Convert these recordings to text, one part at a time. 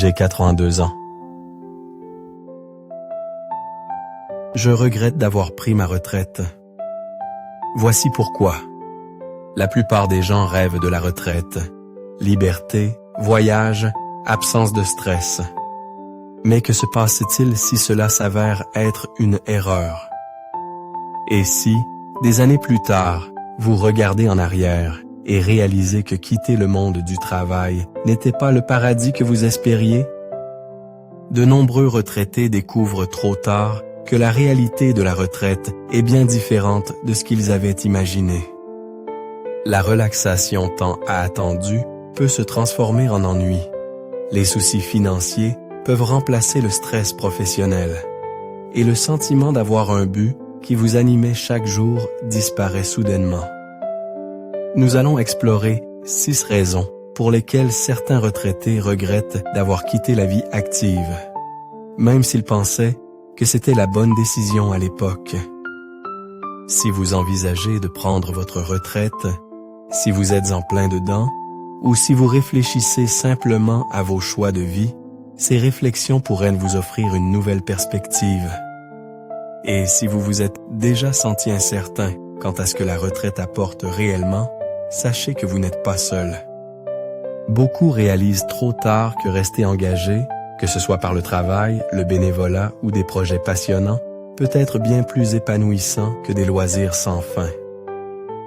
J'ai 82 ans. Je regrette d'avoir pris ma retraite. Voici pourquoi. La plupart des gens rêvent de la retraite. Liberté, voyage, absence de stress. Mais que se passe-t-il si cela s'avère être une erreur? Et si, des années plus tard, vous regardez en arrière et réalisez que quitter le monde du travail n'était pas le paradis que vous espériez? De nombreux retraités découvrent trop tard que la réalité de la retraite est bien différente de ce qu'ils avaient imaginé. La relaxation tant attendue peut se transformer en ennui. Les soucis financiers peuvent remplacer le stress professionnel. Et le sentiment d'avoir un but qui vous animait chaque jour disparaît soudainement. Nous allons explorer 6 raisons pour lesquelles certains retraités regrettent d'avoir quitté la vie active, même s'ils pensaient que c'était la bonne décision à l'époque. Si vous envisagez de prendre votre retraite, si vous êtes en plein dedans, ou si vous réfléchissez simplement à vos choix de vie, ces réflexions pourraient vous offrir une nouvelle perspective. Et si vous vous êtes déjà senti incertain quant à ce que la retraite apporte réellement, sachez que vous n'êtes pas seul. Beaucoup réalisent trop tard que rester engagé, que ce soit par le travail, le bénévolat ou des projets passionnants, peut être bien plus épanouissant que des loisirs sans fin.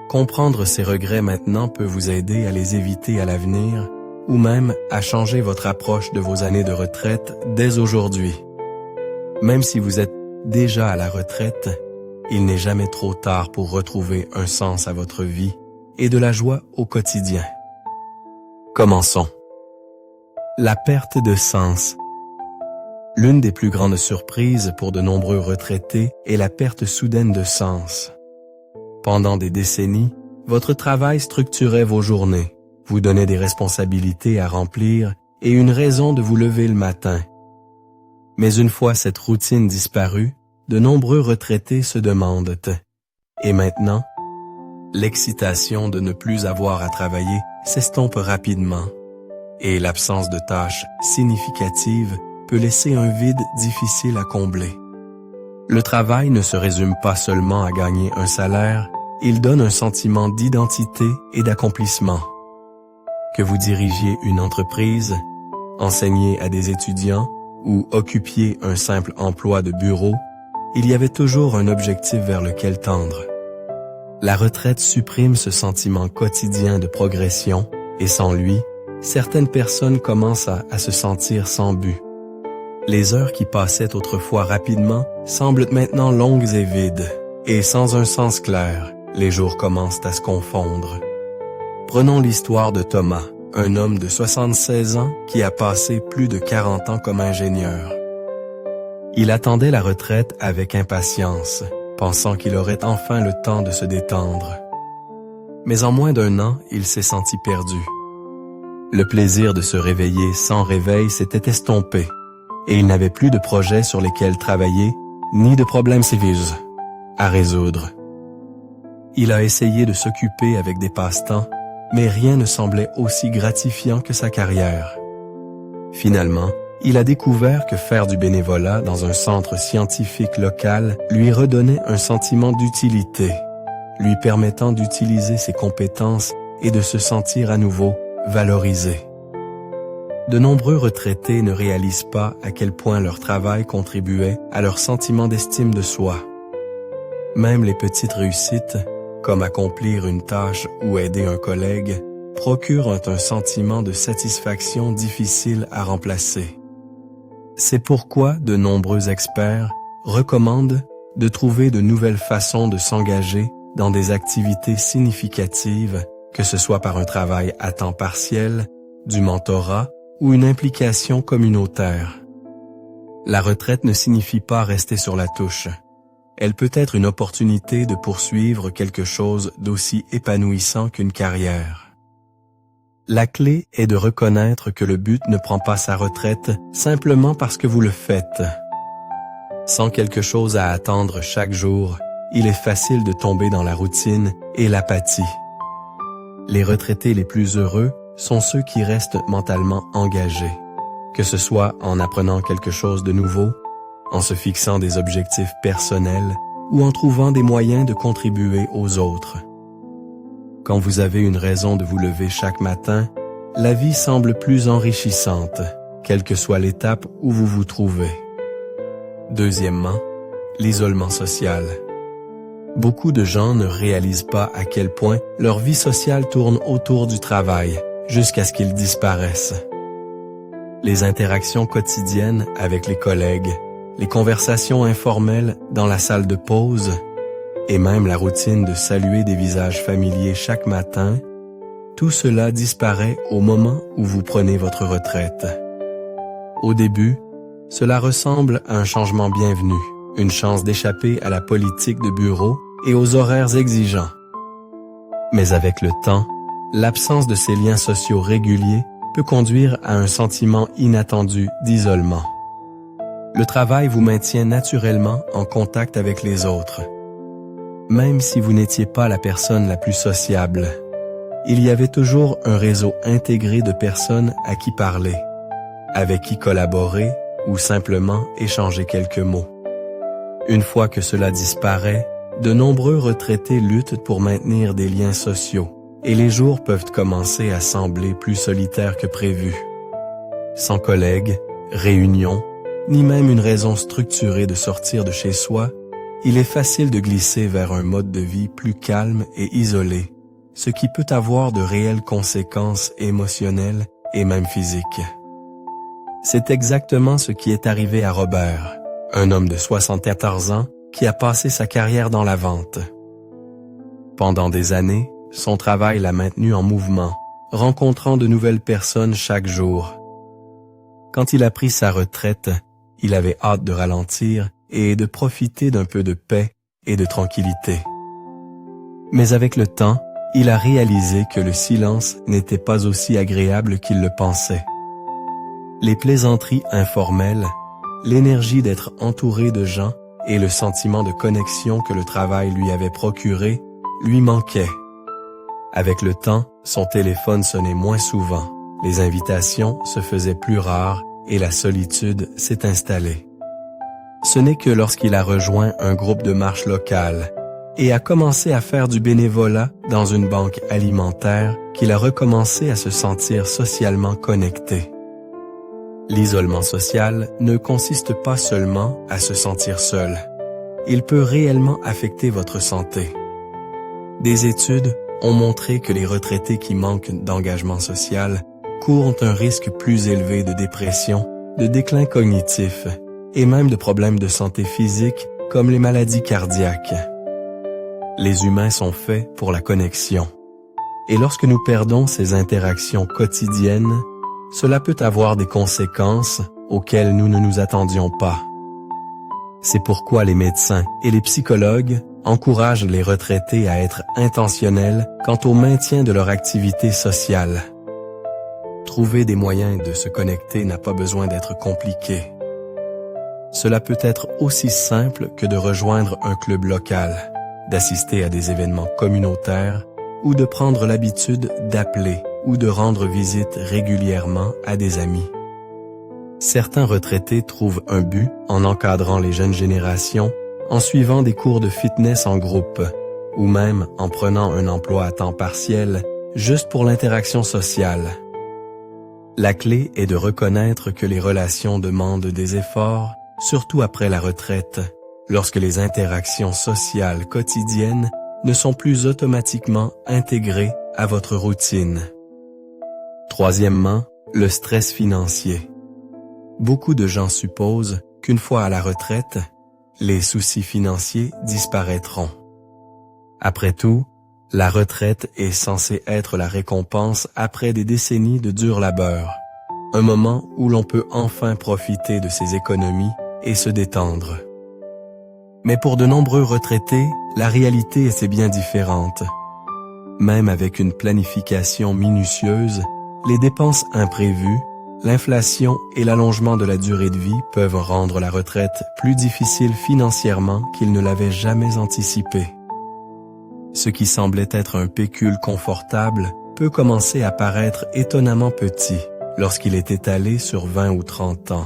Comprendre ces regrets maintenant peut vous aider à les éviter à l'avenir ou même à changer votre approche de vos années de retraite dès aujourd'hui. Même si vous êtes déjà à la retraite, il n'est jamais trop tard pour retrouver un sens à votre vie et de la joie au quotidien. Commençons. La perte de sens. L'une des plus grandes surprises pour de nombreux retraités est la perte soudaine de sens. Pendant des décennies, votre travail structurait vos journées, vous donnait des responsabilités à remplir et une raison de vous lever le matin. Mais une fois cette routine disparue, de nombreux retraités se demandent « Et maintenant ?» L'excitation de ne plus avoir à travailler s'estompe rapidement et l'absence de tâches significatives peut laisser un vide difficile à combler. Le travail ne se résume pas seulement à gagner un salaire, il donne un sentiment d'identité et d'accomplissement. Que vous dirigiez une entreprise, enseigniez à des étudiants ou occupiez un simple emploi de bureau, il y avait toujours un objectif vers lequel tendre. La retraite supprime ce sentiment quotidien de progression et sans lui, certaines personnes commencent à se sentir sans but. Les heures qui passaient autrefois rapidement semblent maintenant longues et vides, et sans un sens clair, les jours commencent à se confondre. Prenons l'histoire de Thomas, un homme de 76 ans qui a passé plus de 40 ans comme ingénieur. Il attendait la retraite avec impatience, pensant qu'il aurait enfin le temps de se détendre. Mais en moins d'1 an, il s'est senti perdu. Le plaisir de se réveiller sans réveil s'était estompé, et il n'avait plus de projets sur lesquels travailler, ni de problèmes sérieux à résoudre. Il a essayé de s'occuper avec des passe-temps, mais rien ne semblait aussi gratifiant que sa carrière. Finalement, il a découvert que faire du bénévolat dans un centre scientifique local lui redonnait un sentiment d'utilité, lui permettant d'utiliser ses compétences et de se sentir à nouveau valorisé. De nombreux retraités ne réalisent pas à quel point leur travail contribuait à leur sentiment d'estime de soi. Même les petites réussites, comme accomplir une tâche ou aider un collègue, procurent un sentiment de satisfaction difficile à remplacer. C'est pourquoi de nombreux experts recommandent de trouver de nouvelles façons de s'engager dans des activités significatives, que ce soit par un travail à temps partiel, du mentorat ou une implication communautaire. La retraite ne signifie pas rester sur la touche. Elle peut être une opportunité de poursuivre quelque chose d'aussi épanouissant qu'une carrière. La clé est de reconnaître que le but ne prend pas sa retraite simplement parce que vous le faites. Sans quelque chose à attendre chaque jour, il est facile de tomber dans la routine et l'apathie. Les retraités les plus heureux sont ceux qui restent mentalement engagés. que ce soit en apprenant quelque chose de nouveau, en se fixant des objectifs personnels ou en trouvant des moyens de contribuer aux autres. Quand vous avez une raison de vous lever chaque matin, la vie semble plus enrichissante, quelle que soit l'étape où vous vous trouvez. Deuxièmement, l'isolement social. Beaucoup de gens ne réalisent pas à quel point leur vie sociale tourne autour du travail, jusqu'à ce qu'ils disparaissent. Les interactions quotidiennes avec les collègues, les conversations informelles dans la salle de pause, et même la routine de saluer des visages familiers chaque matin, tout cela disparaît au moment où vous prenez votre retraite. Au début, cela ressemble à un changement bienvenu, une chance d'échapper à la politique de bureau et aux horaires exigeants. Mais avec le temps, l'absence de ces liens sociaux réguliers peut conduire à un sentiment inattendu d'isolement. Le travail vous maintient naturellement en contact avec les autres. Même si vous n'étiez pas la personne la plus sociable, il y avait toujours un réseau intégré de personnes à qui parler, avec qui collaborer ou simplement échanger quelques mots. Une fois que cela disparaît, de nombreux retraités luttent pour maintenir des liens sociaux et les jours peuvent commencer à sembler plus solitaires que prévu. Sans collègues, réunions, ni même une raison structurée de sortir de chez soi, il est facile de glisser vers un mode de vie plus calme et isolé, ce qui peut avoir de réelles conséquences émotionnelles et même physiques. C'est exactement ce qui est arrivé à Robert, un homme de 74 ans qui a passé sa carrière dans la vente. Pendant des années, son travail l'a maintenu en mouvement, rencontrant de nouvelles personnes chaque jour. Quand il a pris sa retraite, il avait hâte de ralentir et de profiter d'un peu de paix et de tranquillité. Mais avec le temps, il a réalisé que le silence n'était pas aussi agréable qu'il le pensait. Les plaisanteries informelles, l'énergie d'être entouré de gens et le sentiment de connexion que le travail lui avait procuré lui manquaient. Avec le temps, son téléphone sonnait moins souvent, les invitations se faisaient plus rares et la solitude s'est installée. Ce n'est que lorsqu'il a rejoint un groupe de marche locale et a commencé à faire du bénévolat dans une banque alimentaire qu'il a recommencé à se sentir socialement connecté. L'isolement social ne consiste pas seulement à se sentir seul. Il peut réellement affecter votre santé. Des études ont montré que les retraités qui manquent d'engagement social courent un risque plus élevé de dépression, de déclin cognitif et même de problèmes de santé physique comme les maladies cardiaques. Les humains sont faits pour la connexion. Et lorsque nous perdons ces interactions quotidiennes, cela peut avoir des conséquences auxquelles nous ne nous attendions pas. C'est pourquoi les médecins et les psychologues encouragent les retraités à être intentionnels quant au maintien de leur activité sociale. Trouver des moyens de se connecter n'a pas besoin d'être compliqué. Cela peut être aussi simple que de rejoindre un club local, d'assister à des événements communautaires ou de prendre l'habitude d'appeler ou de rendre visite régulièrement à des amis. Certains retraités trouvent un but en encadrant les jeunes générations, en suivant des cours de fitness en groupe, ou même en prenant un emploi à temps partiel, juste pour l'interaction sociale. La clé est de reconnaître que les relations demandent des efforts, surtout après la retraite, lorsque les interactions sociales quotidiennes ne sont plus automatiquement intégrées à votre routine. Troisièmement, le stress financier. Beaucoup de gens supposent qu'une fois à la retraite, les soucis financiers disparaîtront. Après tout, la retraite est censée être la récompense après des décennies de dur labeur, un moment où l'on peut enfin profiter de ses économies et se détendre. Mais pour de nombreux retraités, la réalité est bien différente. Même avec une planification minutieuse, les dépenses imprévues, l'inflation et l'allongement de la durée de vie peuvent rendre la retraite plus difficile financièrement qu'ils ne l'avaient jamais anticipé. Ce qui semblait être un pécule confortable peut commencer à paraître étonnamment petit lorsqu'il est étalé sur 20 ou 30 ans.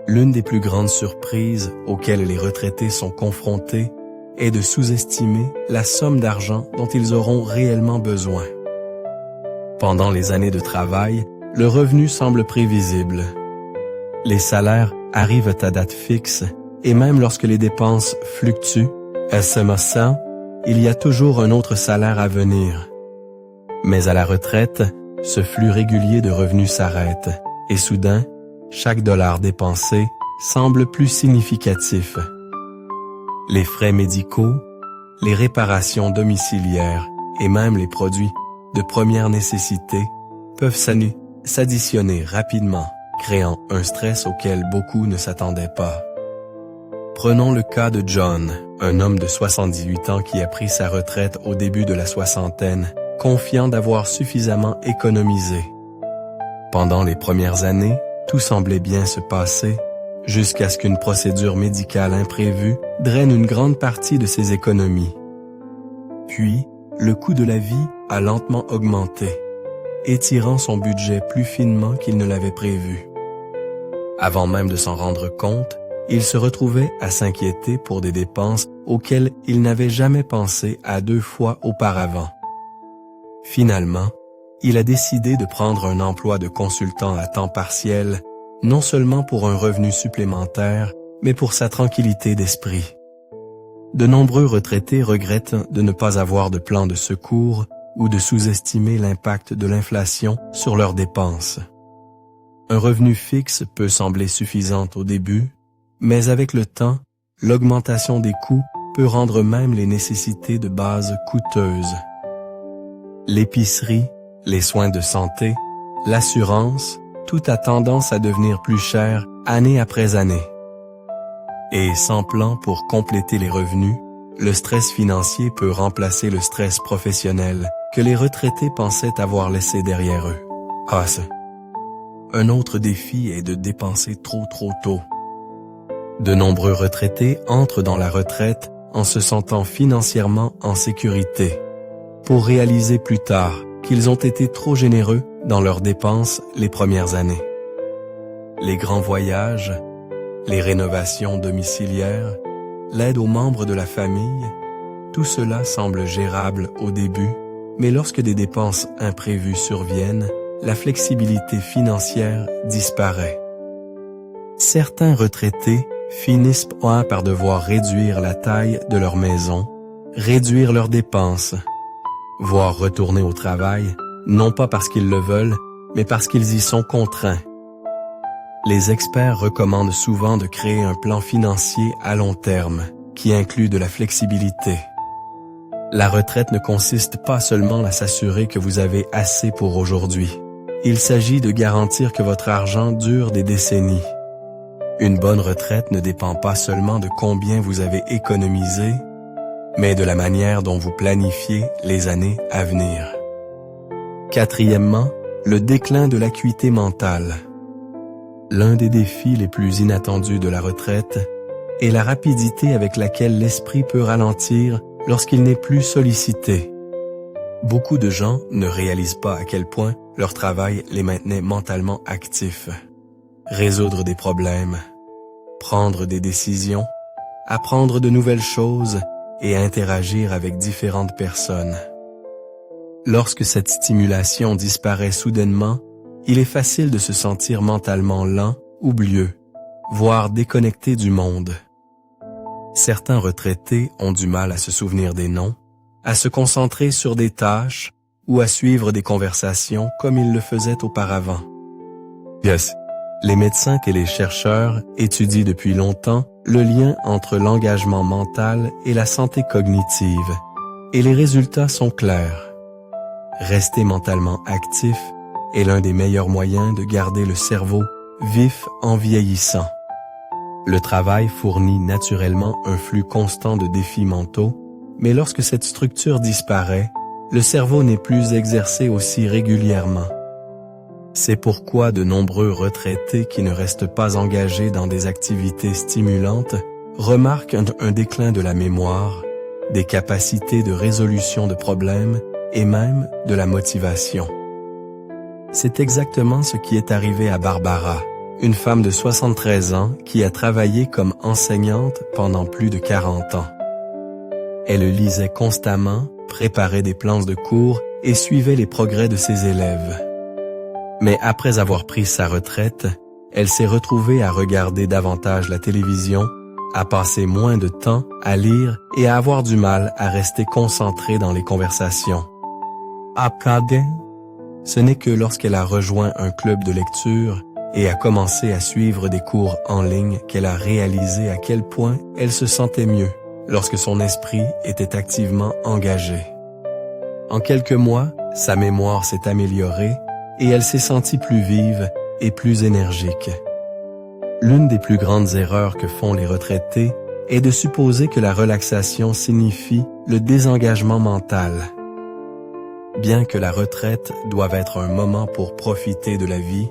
L'une des plus grandes surprises auxquelles les retraités sont confrontés est de sous-estimer la somme d'argent dont ils auront réellement besoin. Pendant les années de travail, le revenu semble prévisible. Les salaires arrivent à date fixe et même lorsque les dépenses fluctuent, SMS1, il y a toujours un autre salaire à venir. Mais à la retraite, ce flux régulier de revenus s'arrête et soudain, chaque dollar dépensé semble plus significatif. Les frais médicaux, les réparations domiciliaires et même les produits de première nécessité peuvent s'additionner rapidement, créant un stress auquel beaucoup ne s'attendaient pas. Prenons le cas de John, un homme de 78 ans qui a pris sa retraite au début de la soixantaine, confiant d'avoir suffisamment économisé. Pendant les premières années, tout semblait bien se passer, jusqu'à ce qu'une procédure médicale imprévue draine une grande partie de ses économies. Puis, le coût de la vie a lentement augmenté, étirant son budget plus finement qu'il ne l'avait prévu. Avant même de s'en rendre compte, il se retrouvait à s'inquiéter pour des dépenses auxquelles il n'avait jamais pensé à 2 fois auparavant. Finalement, il a décidé de prendre un emploi de consultant à temps partiel, non seulement pour un revenu supplémentaire, mais pour sa tranquillité d'esprit. De nombreux retraités regrettent de ne pas avoir de plan de secours ou de sous-estimer l'impact de l'inflation sur leurs dépenses. Un revenu fixe peut sembler suffisant au début, mais avec le temps, l'augmentation des coûts peut rendre même les nécessités de base coûteuses. L'épicerie, les soins de santé, l'assurance, tout a tendance à devenir plus cher année après année. Et sans plan pour compléter les revenus, le stress financier peut remplacer le stress professionnel que les retraités pensaient avoir laissé derrière eux. Un autre défi est de dépenser trop tôt. De nombreux retraités entrent dans la retraite en se sentant financièrement en sécurité, pour réaliser plus tard qu'ils ont été trop généreux dans leurs dépenses les premières années. Les grands voyages, les rénovations domiciliaires, l'aide aux membres de la famille, tout cela semble gérable au début, mais lorsque des dépenses imprévues surviennent, la flexibilité financière disparaît. Certains retraités finissent par devoir réduire la taille de leur maison, réduire leurs dépenses, voire retourner au travail, non pas parce qu'ils le veulent, mais parce qu'ils y sont contraints. Les experts recommandent souvent de créer un plan financier à long terme, qui inclut de la flexibilité. La retraite ne consiste pas seulement à s'assurer que vous avez assez pour aujourd'hui. Il s'agit de garantir que votre argent dure des décennies. Une bonne retraite ne dépend pas seulement de combien vous avez économisé, mais de la manière dont vous planifiez les années à venir. Quatrièmement, le déclin de l'acuité mentale. L'un des défis les plus inattendus de la retraite est la rapidité avec laquelle l'esprit peut ralentir lorsqu'il n'est plus sollicité. Beaucoup de gens ne réalisent pas à quel point leur travail les maintenait mentalement actifs. Résoudre des problèmes, prendre des décisions, apprendre de nouvelles choses et interagir avec différentes personnes. Lorsque cette stimulation disparaît soudainement, il est facile de se sentir mentalement lent, oublieux, voire déconnecté du monde. Certains retraités ont du mal à se souvenir des noms, à se concentrer sur des tâches ou à suivre des conversations comme ils le faisaient auparavant. Les médecins et les chercheurs étudient depuis longtemps le lien entre l'engagement mental et la santé cognitive, et les résultats sont clairs. Rester mentalement actif est l'un des meilleurs moyens de garder le cerveau vif en vieillissant. Le travail fournit naturellement un flux constant de défis mentaux, mais lorsque cette structure disparaît, le cerveau n'est plus exercé aussi régulièrement. C'est pourquoi de nombreux retraités qui ne restent pas engagés dans des activités stimulantes remarquent un déclin de la mémoire, des capacités de résolution de problèmes et même de la motivation. C'est exactement ce qui est arrivé à Barbara, une femme de 73 ans qui a travaillé comme enseignante pendant plus de 40 ans. Elle lisait constamment, préparait des plans de cours et suivait les progrès de ses élèves. Mais après avoir pris sa retraite, elle s'est retrouvée à regarder davantage la télévision, à passer moins de temps à lire et à avoir du mal à rester concentrée dans les conversations. Après, ce n'est que lorsqu'elle a rejoint un club de lecture et a commencé à suivre des cours en ligne qu'elle a réalisé à quel point elle se sentait mieux lorsque son esprit était activement engagé. En quelques mois, sa mémoire s'est améliorée et elle s'est sentie plus vive et plus énergique. L'une des plus grandes erreurs que font les retraités est de supposer que la relaxation signifie le désengagement mental. Bien que la retraite doive être un moment pour profiter de la vie,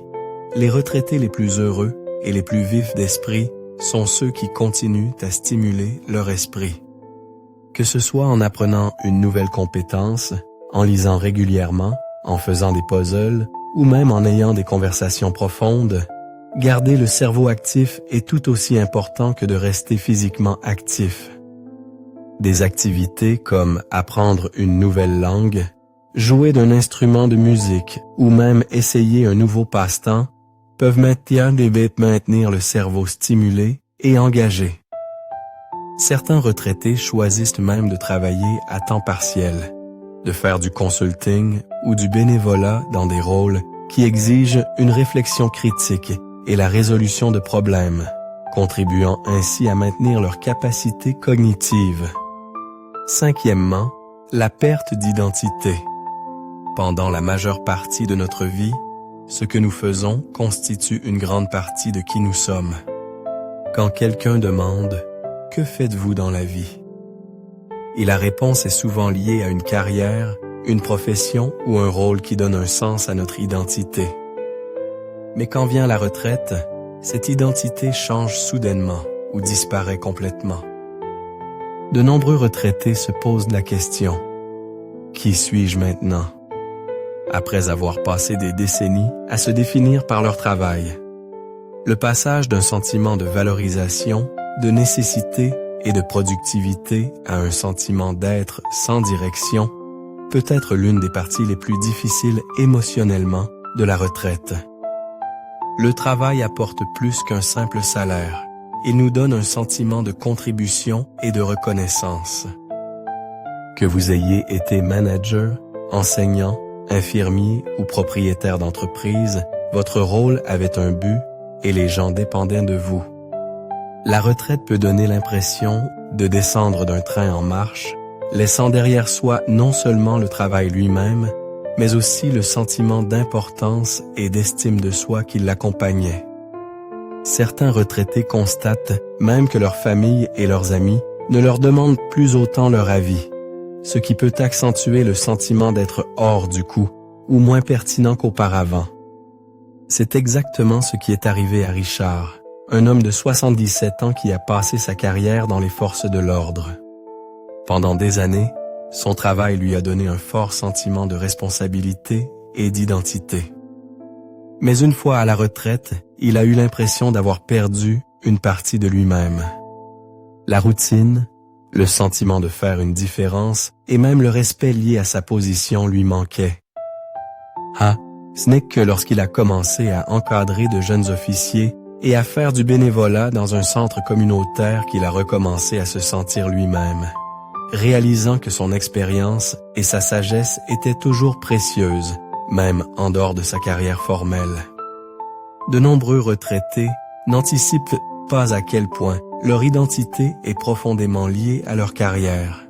les retraités les plus heureux et les plus vifs d'esprit sont ceux qui continuent à stimuler leur esprit. Que ce soit en apprenant une nouvelle compétence, en lisant régulièrement, en faisant des puzzles ou même en ayant des conversations profondes, garder le cerveau actif est tout aussi important que de rester physiquement actif. Des activités comme apprendre une nouvelle langue, jouer d'un instrument de musique ou même essayer un nouveau passe-temps peuvent maintenir le cerveau stimulé et engagé. Certains retraités choisissent même de travailler à temps partiel, de faire du consulting ou du bénévolat dans des rôles qui exigent une réflexion critique et la résolution de problèmes, contribuant ainsi à maintenir leur capacité cognitive. Cinquièmement, la perte d'identité. Pendant la majeure partie de notre vie, ce que nous faisons constitue une grande partie de qui nous sommes. Quand quelqu'un demande « Que faites-vous dans la vie ?» et la réponse est souvent liée à une carrière, une profession ou un rôle qui donne un sens à notre identité. Mais quand vient la retraite, cette identité change soudainement ou disparaît complètement. De nombreux retraités se posent la question « Qui suis-je maintenant ?» après avoir passé des décennies à se définir par leur travail. Le passage d'un sentiment de valorisation, de nécessité et de productivité à un sentiment d'être sans direction peut être l'une des parties les plus difficiles émotionnellement de la retraite. Le travail apporte plus qu'un simple salaire. Il nous donne un sentiment de contribution et de reconnaissance. Que vous ayez été manager, enseignant, infirmier ou propriétaire d'entreprise, votre rôle avait un but et les gens dépendaient de vous. La retraite peut donner l'impression de descendre d'un train en marche, laissant derrière soi non seulement le travail lui-même, mais aussi le sentiment d'importance et d'estime de soi qui l'accompagnait. Certains retraités constatent même que leur famille et leurs amis ne leur demandent plus autant leur avis, ce qui peut accentuer le sentiment d'être hors du coup ou moins pertinent qu'auparavant. C'est exactement ce qui est arrivé à Richard, un homme de 77 ans qui a passé sa carrière dans les forces de l'ordre. Pendant des années, son travail lui a donné un fort sentiment de responsabilité et d'identité. Mais une fois à la retraite, il a eu l'impression d'avoir perdu une partie de lui-même. La routine, le sentiment de faire une différence et même le respect lié à sa position lui manquaient. Ce n'est que lorsqu'il a commencé à encadrer de jeunes officiers et à faire du bénévolat dans un centre communautaire qu'il a recommencé à se sentir lui-même, réalisant que son expérience et sa sagesse étaient toujours précieuses, même en dehors de sa carrière formelle. De nombreux retraités n'anticipent pas à quel point leur identité est profondément liée à leur carrière.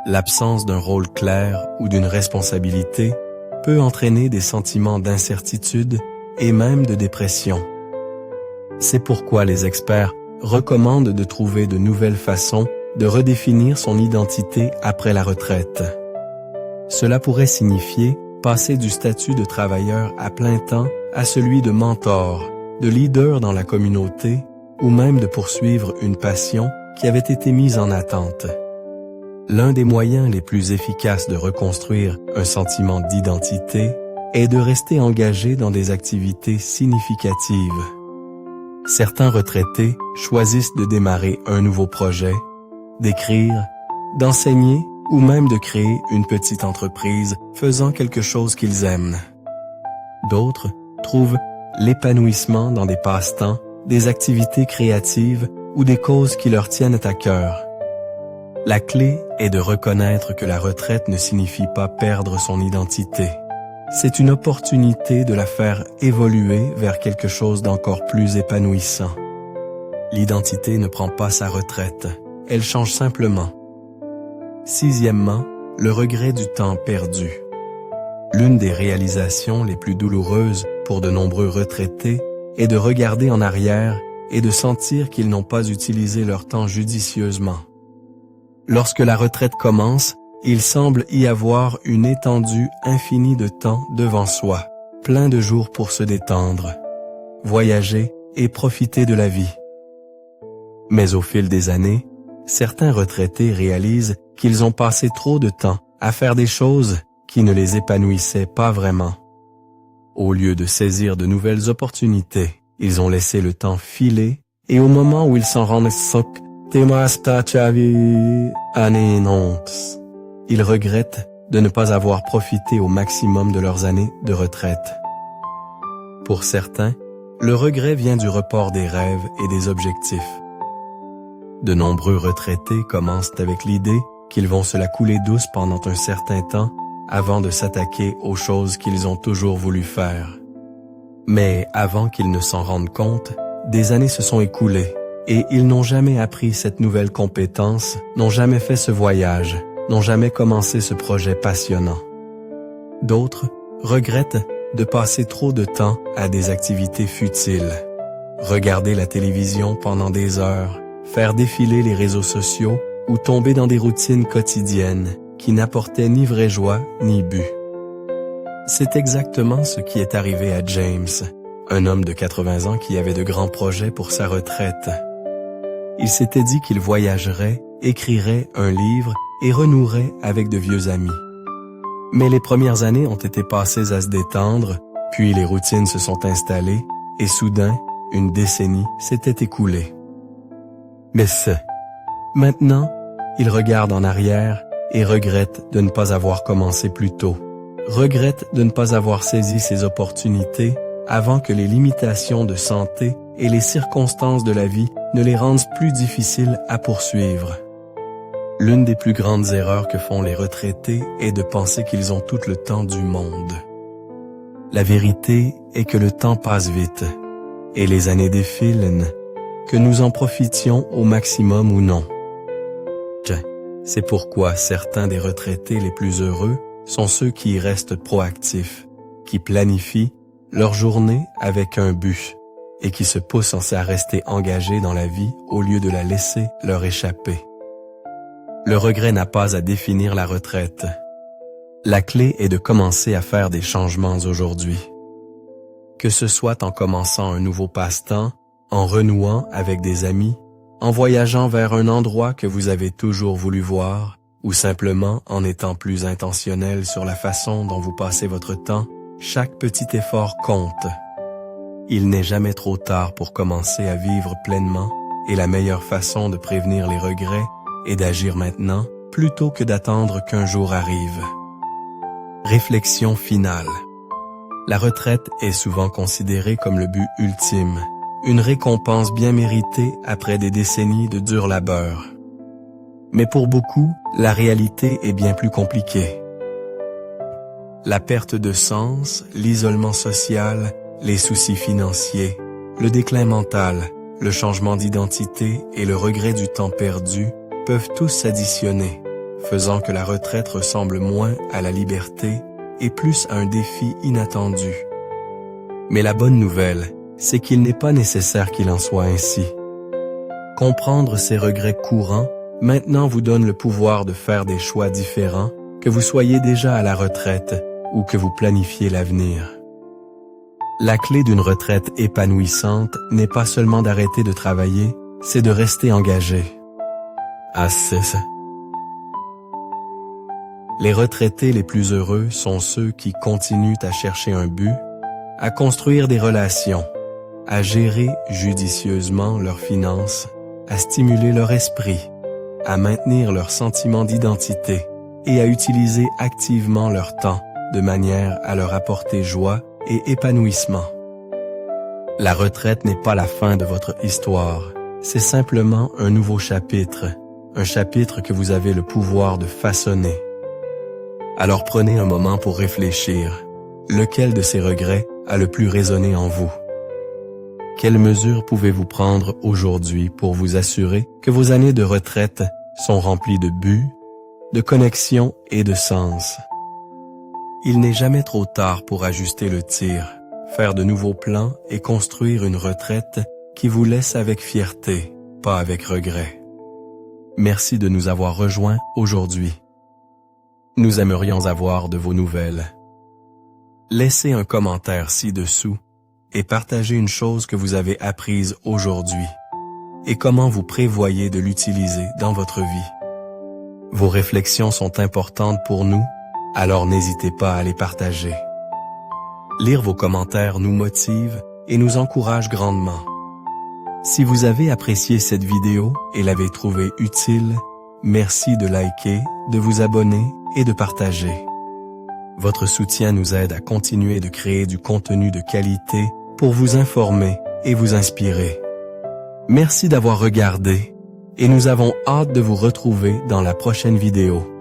L'absence d'un rôle clair ou d'une responsabilité peut entraîner des sentiments d'incertitude et même de dépression. C'est pourquoi les experts recommandent de trouver de nouvelles façons de redéfinir son identité après la retraite. Cela pourrait signifier passer du statut de travailleur à plein temps à celui de mentor, de leader dans la communauté ou même de poursuivre une passion qui avait été mise en attente. L'un des moyens les plus efficaces de reconstruire un sentiment d'identité est de rester engagé dans des activités significatives. Certains retraités choisissent de démarrer un nouveau projet, d'écrire, d'enseigner ou même de créer une petite entreprise faisant quelque chose qu'ils aiment. D'autres trouvent l'épanouissement dans des passe-temps, des activités créatives ou des causes qui leur tiennent à cœur. La clé est de reconnaître que la retraite ne signifie pas perdre son identité. C'est une opportunité de la faire évoluer vers quelque chose d'encore plus épanouissant. L'identité ne prend pas sa retraite, elle change simplement. Sixièmement, le regret du temps perdu. L'une des réalisations les plus douloureuses pour de nombreux retraités est de regarder en arrière et de sentir qu'ils n'ont pas utilisé leur temps judicieusement. Lorsque la retraite commence, il semble y avoir une étendue infinie de temps devant soi, plein de jours pour se détendre, voyager et profiter de la vie. Mais au fil des années, certains retraités réalisent qu'ils ont passé trop de temps à faire des choses qui ne les épanouissaient pas vraiment. Au lieu de saisir de nouvelles opportunités, ils ont laissé le temps filer et au moment où ils s'en rendent compte, ils regrettent de ne pas avoir profité au maximum de leurs années de retraite. Pour certains, le regret vient du report des rêves et des objectifs. De nombreux retraités commencent avec l'idée qu'ils vont se la couler douce pendant un certain temps avant de s'attaquer aux choses qu'ils ont toujours voulu faire. Mais avant qu'ils ne s'en rendent compte, des années se sont écoulées et ils n'ont jamais appris cette nouvelle compétence, n'ont jamais fait ce voyage, n'ont jamais commencé ce projet passionnant. D'autres regrettent de passer trop de temps à des activités futiles. Regarder la télévision pendant des heures, faire défiler les réseaux sociaux ou tomber dans des routines quotidiennes qui n'apportaient ni vraie joie ni but. C'est exactement ce qui est arrivé à James, un homme de 80 ans qui avait de grands projets pour sa retraite. Il s'était dit qu'il voyagerait, écrirait un livre et renouerait avec de vieux amis. Mais les premières années ont été passées à se détendre, puis les routines se sont installées et soudain, une décennie s'était écoulée. Mais maintenant, il regarde en arrière et regrette de ne pas avoir commencé plus tôt. Regrette de ne pas avoir saisi ces opportunités avant que les limitations de santé et les circonstances de la vie ne les rendent plus difficiles à poursuivre. L'une des plus grandes erreurs que font les retraités est de penser qu'ils ont tout le temps du monde. La vérité est que le temps passe vite et les années défilent, que nous en profitions au maximum ou non. C'est pourquoi certains des retraités les plus heureux sont ceux qui y restent proactifs, qui planifient leur journée avec un but et qui se poussent à rester engagés dans la vie au lieu de la laisser leur échapper. Le regret n'a pas à définir la retraite. La clé est de commencer à faire des changements aujourd'hui. Que ce soit en commençant un nouveau passe-temps, en renouant avec des amis, en voyageant vers un endroit que vous avez toujours voulu voir, ou simplement en étant plus intentionnel sur la façon dont vous passez votre temps, chaque petit effort compte. Il n'est jamais trop tard pour commencer à vivre pleinement et la meilleure façon de prévenir les regrets est d'agir maintenant plutôt que d'attendre qu'un jour arrive. Réflexion finale. La retraite est souvent considérée comme le but ultime, une récompense bien méritée après des décennies de dur labeur. Mais pour beaucoup, la réalité est bien plus compliquée. La perte de sens, l'isolement social, les soucis financiers, le déclin mental, le changement d'identité et le regret du temps perdu peuvent tous s'additionner, faisant que la retraite ressemble moins à la liberté et plus à un défi inattendu. Mais la bonne nouvelle, c'est qu'il n'est pas nécessaire qu'il en soit ainsi. Comprendre ces regrets courants maintenant vous donne le pouvoir de faire des choix différents, que vous soyez déjà à la retraite ou que vous planifiez l'avenir. La clé d'une retraite épanouissante n'est pas seulement d'arrêter de travailler, c'est de rester engagé. Ah, c'est ça. Les retraités les plus heureux sont ceux qui continuent à chercher un but, à construire des relations, à gérer judicieusement leurs finances, à stimuler leur esprit, à maintenir leur sentiment d'identité et à utiliser activement leur temps de manière à leur apporter joie et épanouissement. La retraite n'est pas la fin de votre histoire, c'est simplement un nouveau chapitre, un chapitre que vous avez le pouvoir de façonner. Alors prenez un moment pour réfléchir. Lequel de ces regrets a le plus résonné en vous? Quelles mesures pouvez-vous prendre aujourd'hui pour vous assurer que vos années de retraite sont remplies de buts, de connexions et de sens? Il n'est jamais trop tard pour ajuster le tir, faire de nouveaux plans et construire une retraite qui vous laisse avec fierté, pas avec regret. Merci de nous avoir rejoints aujourd'hui. Nous aimerions avoir de vos nouvelles. Laissez un commentaire ci-dessous et partagez une chose que vous avez apprise aujourd'hui et comment vous prévoyez de l'utiliser dans votre vie. Vos réflexions sont importantes pour nous, alors n'hésitez pas à les partager. Lire vos commentaires nous motive et nous encourage grandement. Si vous avez apprécié cette vidéo et l'avez trouvée utile, merci de liker, de vous abonner et de partager. Votre soutien nous aide à continuer de créer du contenu de qualité pour vous informer et vous inspirer. Merci d'avoir regardé et nous avons hâte de vous retrouver dans la prochaine vidéo.